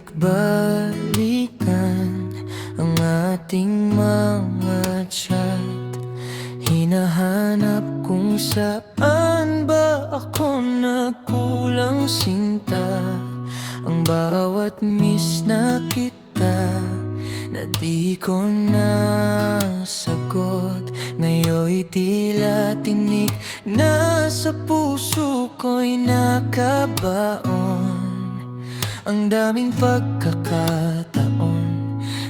balik-balikan ang ating mga chat. Hinahanap kung saan ba ako nagkulang sinta. Ang bawat miss na kita na di ko nasagot, ngayon'y tila tinik na sa puso ko'y nakabaon. Ang daming pagkakataon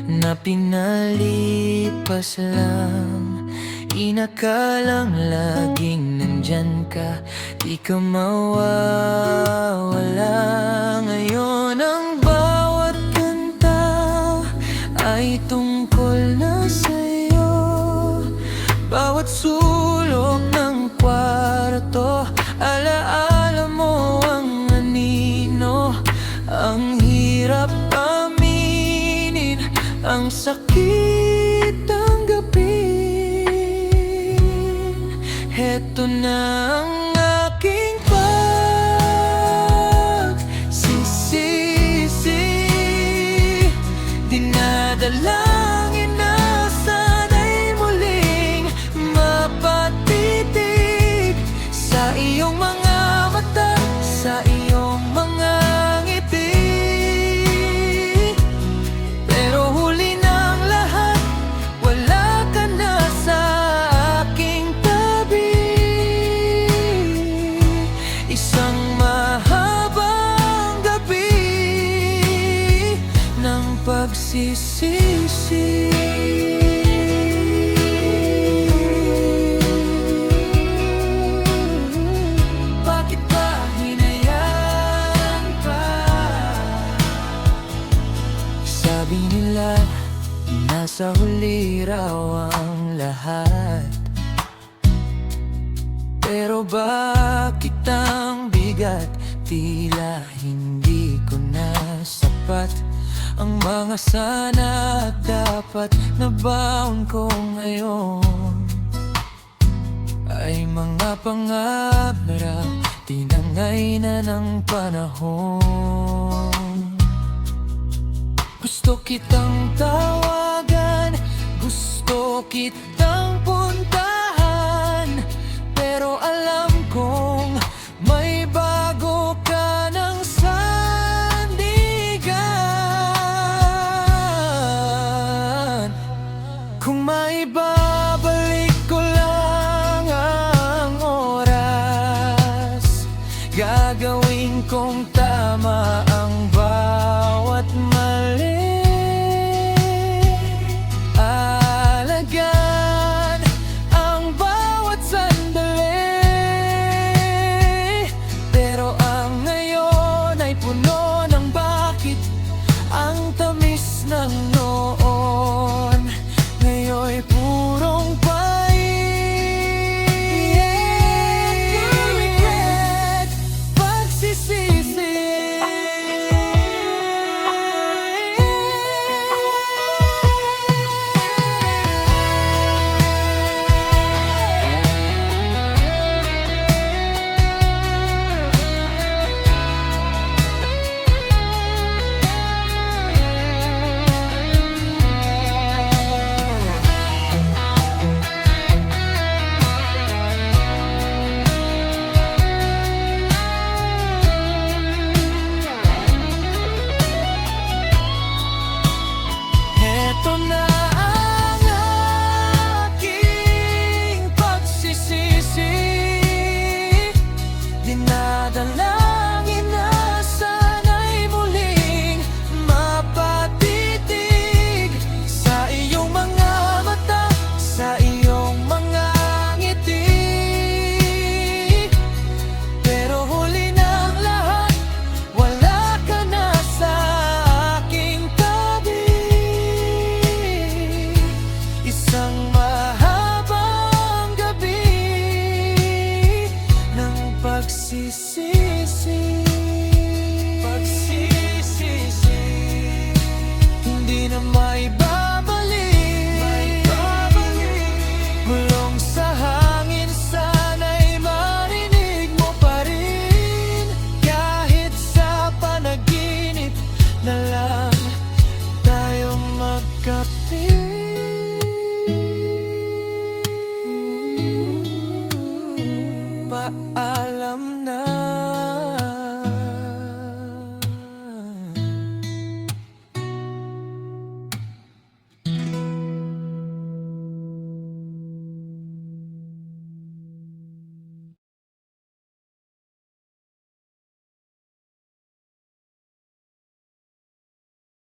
na pinalipas lang, inakalang laging nandyan ka, di ka mawawala. Ngayon ang bawat kanta ay tungkol na sa'yo. Bawat sulok ng kwarto, alaala mo ang anino. Ang hirap aminin, ang sakit tanggapin. Heto na ang aking pagsisisi. Dinadalangin na sana'y muling mapatitig sa iyong mga mata, sa iyong mga ngiti. Pero huli ng lahat, wala ka na sa aking tabi. Isang mahabang gabi ng pagsisisi. Bakit ba hinayaan pa? Sabi nila, nasa huli raw ang lahat. Pero bakit ang bigat? Tila hindi ko na sapat ang mga sana at dapat na baon ko ngayon. Ay mga pangarap, tinangay na ng panahon. Gusto kitang tawagan, gusto kitang puntahan, pero alam kong may bago ka ng sandigan. Kung maibabalik ko lang ang oras, gagawin kong tama ang bawat mali. Alagaan lupa